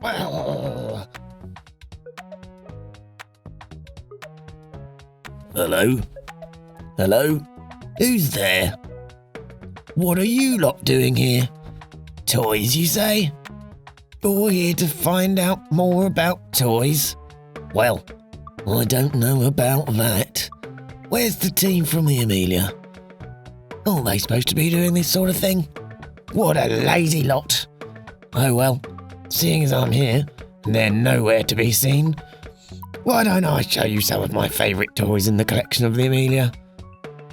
Well. Hello? Hello? Who's there? What are you lot doing here? Toys, you say? You're here to find out more about toys? Well, I don't know about that. Where's the team from the Amelia? Aren't they supposed to be doing this sort of thing? What a lazy lot. Oh well, seeing as I'm here, and they're nowhere to be seen, why don't I show you some of my favourite toys in the collection of the Amelia?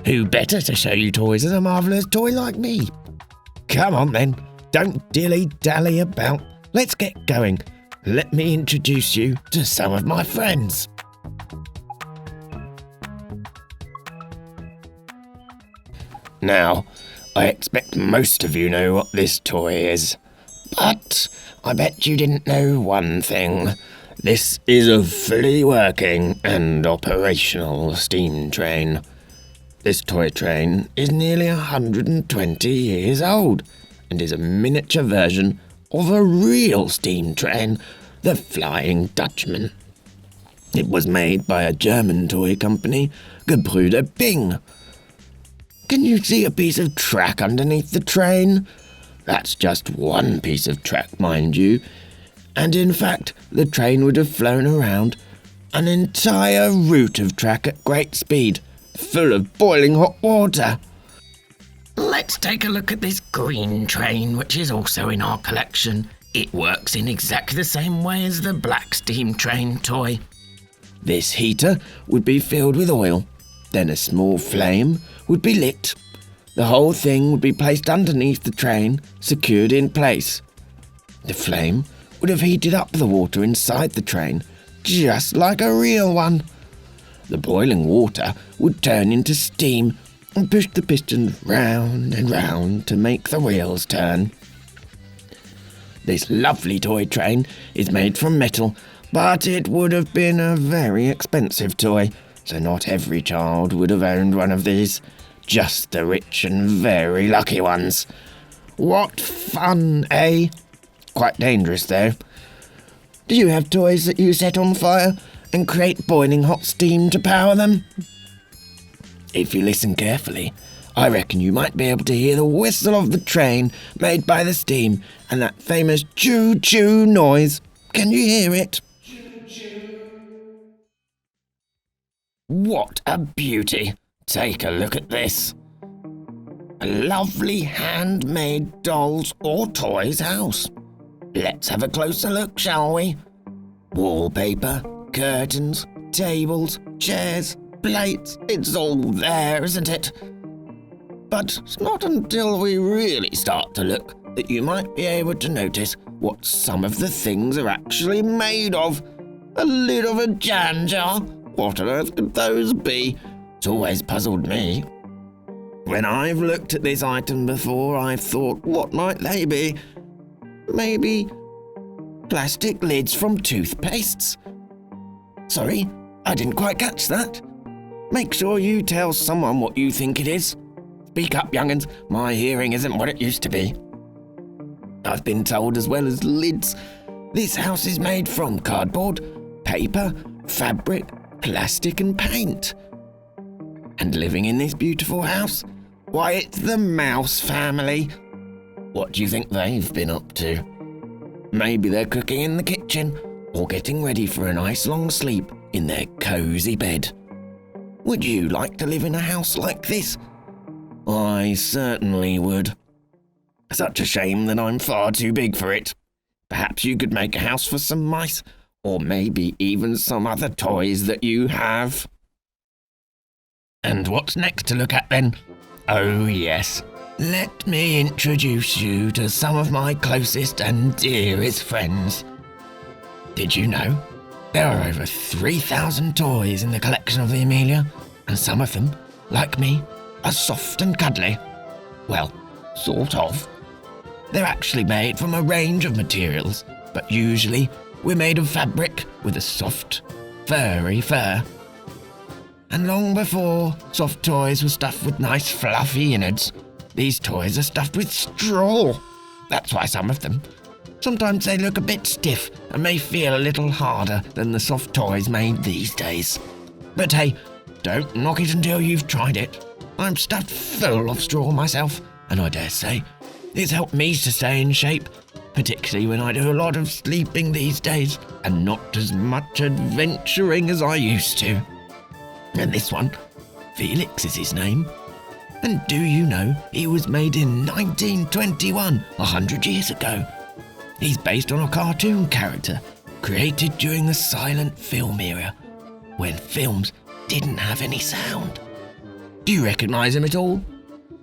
Who better to show you toys than a marvellous toy like me? Come on then, don't dilly-dally about. Let's get going. Let me introduce you to some of my friends. Now, I expect most of you know what this toy is, but I bet you didn't know one thing. This is a fully working and operational steam train. This toy train is nearly 120 years old and is a miniature version of a real steam train, the Flying Dutchman. It was made by a German toy company, Gebrüder Bing. Can you see a piece of track underneath the train? That's just one piece of track, mind you. And in fact, the train would have flown around an entire route of track at great speed, full of boiling hot water. Let's take a look at this green train, which is also in our collection. It works in exactly the same way as the black steam train toy. This heater would be filled with oil. Then a small flame would be lit. The whole thing would be placed underneath the train, secured in place. The flame would have heated up the water inside the train, just like a real one. The boiling water would turn into steam and push the pistons round and round to make the wheels turn. This lovely toy train is made from metal, but it would have been a very expensive toy, so not every child would have owned one of these, just the rich and very lucky ones. What fun, eh? Quite dangerous, though. Do you have toys that you set on fire and create boiling hot steam to power them? If you listen carefully, I reckon you might be able to hear the whistle of the train made by the steam and that famous choo-choo noise. Can you hear it? What a beauty! Take a look at this. A lovely handmade dolls or toys house. Let's have a closer look, shall we? Wallpaper, curtains, tables, chairs, plates, it's all there, isn't it? But it's not until we really start to look that you might be able to notice what some of the things are actually made of. A lid of a jam jar? What on earth could those be? It's always puzzled me. When I've looked at this item before, I've thought, what might they be? Maybe plastic lids from toothpastes? Sorry, I didn't quite catch that. Make sure you tell someone what you think it is. Speak up, young'uns. My hearing isn't what it used to be. I've been told as well as lids. This house is made from cardboard, paper, fabric, plastic and paint. And living in this beautiful house? Why, it's the Mouse family. What do you think they've been up to? Maybe they're cooking in the kitchen or getting ready for a nice long sleep in their cosy bed. Would you like to live in a house like this? I certainly would. Such a shame that I'm far too big for it. Perhaps you could make a house for some mice, or maybe even some other toys that you have. And what's next to look at then? Oh yes, let me introduce you to some of my closest and dearest friends. Did you know there are over 3,000 toys in the collection of the Amelia, and some of them, like me, are soft and cuddly? Well, sort of. They're actually made from a range of materials, but usually we're made of fabric with a soft, furry fur. And long before soft toys were stuffed with nice fluffy innards, these toys are stuffed with straw. That's why some of them. Sometimes they look a bit stiff and may feel a little harder than the soft toys made these days. But hey, don't knock it until you've tried it. I'm stuffed full of straw myself, and I dare say it's helped me to stay in shape, particularly when I do a lot of sleeping these days and not as much adventuring as I used to. And this one, Felix is his name. And do you know he was made in 1921, 100 years ago? He's based on a cartoon character created during the silent film era, when films didn't have any sound. Do you recognise him at all?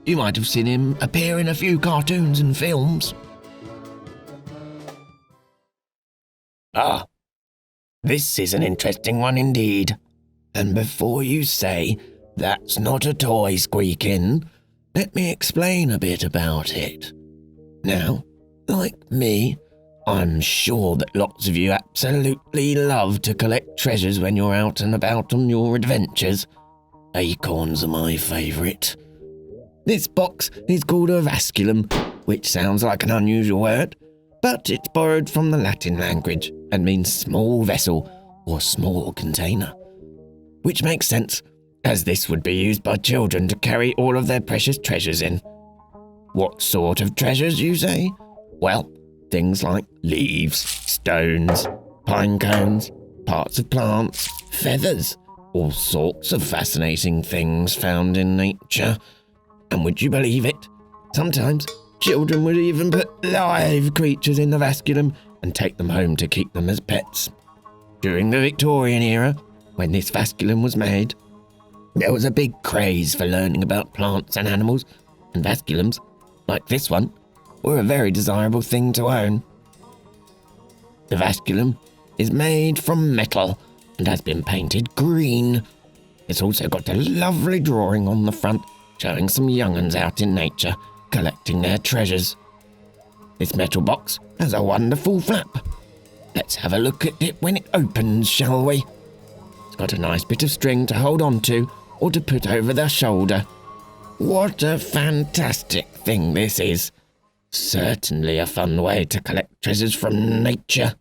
You might have seen him appear in a few cartoons and films. Ah, this is an interesting one indeed. And before you say, "That's not a toy, Squeakin," let me explain a bit about it. Now, like me, I'm sure that lots of you absolutely love to collect treasures when you're out and about on your adventures. Acorns are my favourite. This box is called a Vasculum, which sounds like an unusual word, but it's borrowed from the Latin language and means small vessel or small container. Which makes sense, as this would be used by children to carry all of their precious treasures in. What sort of treasures, you say? Well, things like leaves, stones, pine cones, parts of plants, feathers, all sorts of fascinating things found in nature. And would you believe it? Sometimes children would even put live creatures in the Vasculum and take them home to keep them as pets. During the Victorian era, when this Vasculum was made, there was a big craze for learning about plants and animals, and Vasculums, like this one, were a very desirable thing to own. The Vasculum is made from metal and has been painted green. It's also got a lovely drawing on the front showing some young'uns out in nature collecting their treasures. This metal box has a wonderful flap. Let's have a look at it when it opens, shall we? It's got a nice bit of string to hold on to or to put over the shoulder. What a fantastic thing this is. Certainly a fun way to collect treasures from nature.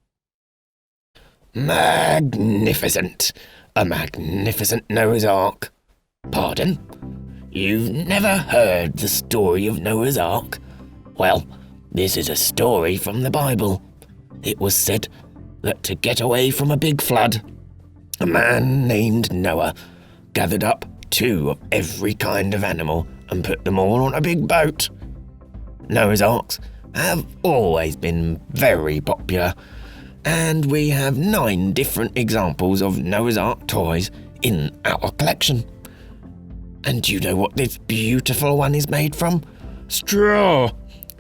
Magnificent. A magnificent Noah's Ark. Pardon? You've never heard the story of Noah's Ark? Well, this is a story from the Bible. It was said that to get away from a big flood, a man named Noah gathered up 2 of every kind of animal and put them all on a big boat. Noah's Arks have always been very popular, and we have 9 different examples of Noah's Ark toys in our collection. And do you know what this beautiful one is made from? Straw!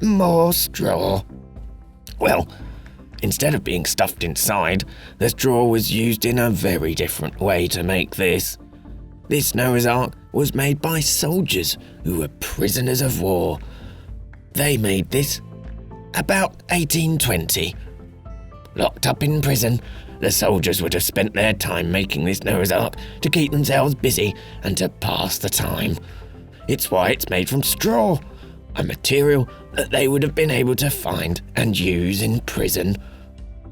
More straw. Well, instead of being stuffed inside, the straw was used in a very different way to make this. This Noah's Ark was made by soldiers who were prisoners of war. They made this about 1820. Locked up in prison, the soldiers would have spent their time making this Noah's Ark to keep themselves busy and to pass the time. It's why it's made from straw, a material that they would have been able to find and use in prison.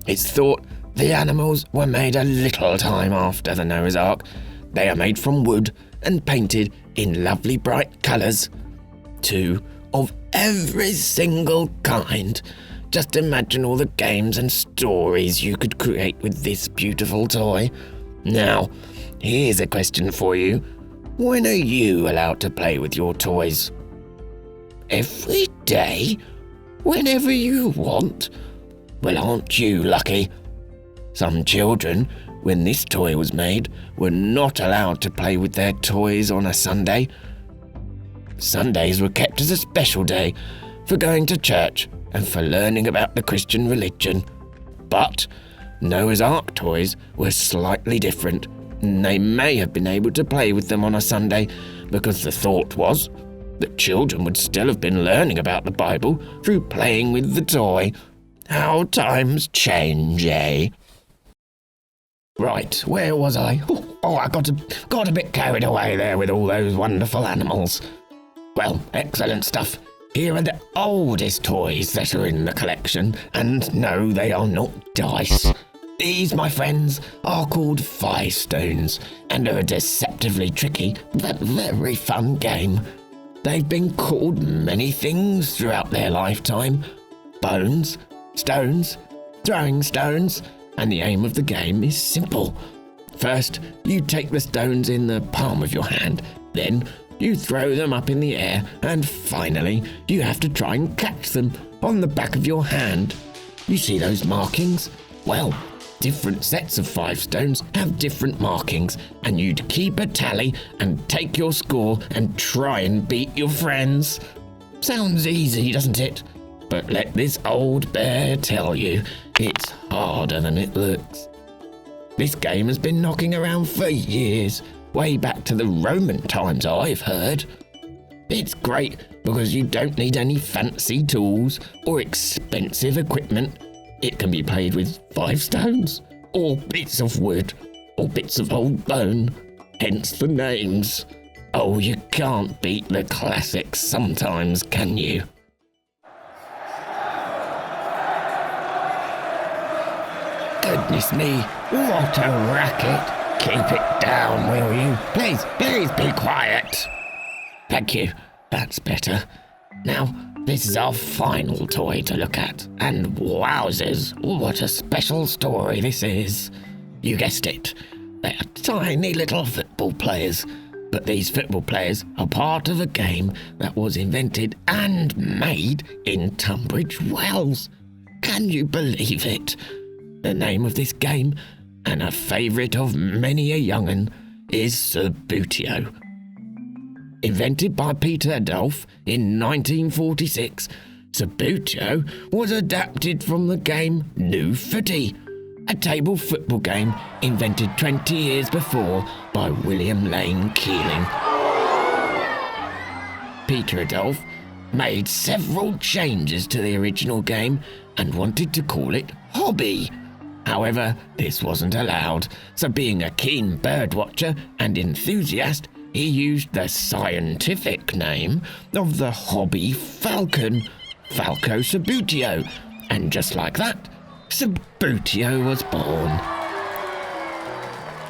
It's thought the animals were made a little time after the Noah's Ark. They are made from wood and painted in lovely bright colours. 2 of every single kind. Just imagine all the games and stories you could create with this beautiful toy. Now, here's a question for you. When are you allowed to play with your toys? Every day? Whenever you want? Well, aren't you lucky? Some children, when this toy was made, were not allowed to play with their toys on a Sunday. Sundays were kept as a special day for going to church and for learning about the Christian religion. But Noah's Ark toys were slightly different, and they may have been able to play with them on a Sunday because the thought was that children would still have been learning about the Bible through playing with the toy. How times change, eh? Right, where was I? I got a bit carried away there with all those wonderful animals. Well, excellent stuff. Here are the oldest toys that are in the collection, and no, they are not dice. These, my friends, are called 5 stones, and are a deceptively tricky but very fun game. They've been called many things throughout their lifetime. Bones, stones, throwing stones, and the aim of the game is simple. First, you take the stones in the palm of your hand, then you throw them up in the air, and finally, you have to try and catch them on the back of your hand. You see those markings? Well, different sets of 5 stones have different markings, and you'd keep a tally and take your score and try and beat your friends. Sounds easy, doesn't it? But let this old bear tell you, it's harder than it looks. This game has been knocking around for years, way back to the Roman times, I've heard. It's great because you don't need any fancy tools or expensive equipment. It can be played with 5 stones, or bits of wood, or bits of old bone, hence the names. Oh, you can't beat the classics sometimes, can you? Goodness me, what a racket. Keep it down, will you? Please be quiet. Thank you, that's better. Now, this is our final toy to look at, and wowzers, what a special story this is. You guessed it, they are tiny little football players, but these football players are part of a game that was invented and made in Tunbridge Wells. Can you believe it? The name of this game, and a favourite of many a young'un, is Subbuteo. Invented by Peter Adolph in 1946, Subbuteo was adapted from the game New Footy, a table football game invented 20 years before by William Lane Keeling. Peter Adolph made several changes to the original game and wanted to call it Hobby. However, this wasn't allowed, so being a keen birdwatcher and enthusiast, he used the scientific name of the hobby falcon, Falco Subbuteo, and just like that, Subbuteo was born.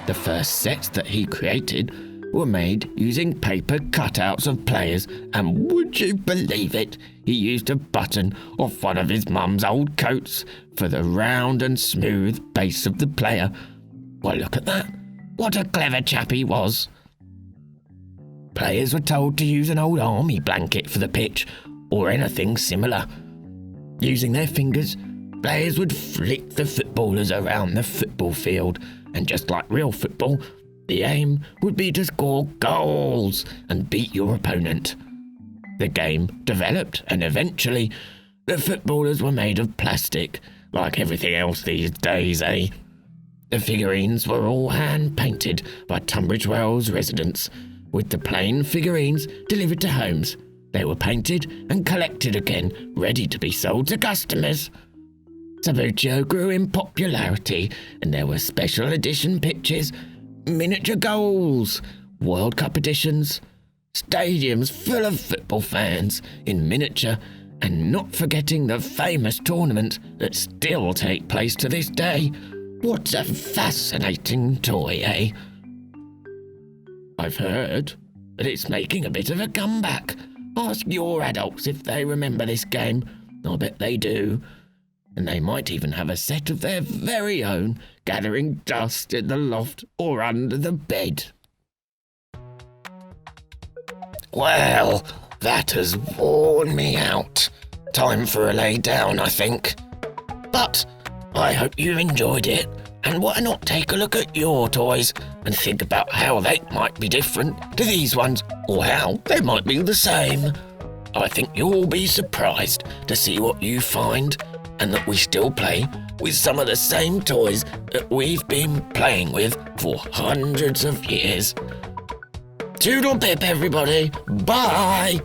The first sets that he created were made using paper cutouts of players, and would you believe it, he used a button off one of his mum's old coats for the round and smooth base of the player. Well, look at that. What a clever chap he was. Players were told to use an old army blanket for the pitch, or anything similar. Using their fingers, players would flick the footballers around the football field, and just like real football, the aim would be to score goals and beat your opponent. The game developed, and eventually, the footballers were made of plastic, like everything else these days, eh? The figurines were all hand-painted by Tunbridge Wells residents, with the plain figurines delivered to homes. They were painted and collected again, ready to be sold to customers. Subbuteo grew in popularity, and there were special edition pitches, miniature goals, World Cup editions, stadiums full of football fans in miniature, and not forgetting the famous tournaments that still take place to this day. What a fascinating toy, eh? I've heard that it's making a bit of a comeback. Ask your adults if they remember this game. I bet they do. And they might even have a set of their very own, gathering dust in the loft or under the bed. Well, that has worn me out. Time for a lay down, I think. But I hope you enjoyed it, and why not take a look at your toys and think about how they might be different to these ones, or how they might be the same. I think you'll be surprised to see what you find, and that we still play with some of the same toys that we've been playing with for hundreds of years. Toodle pip, everybody. Bye!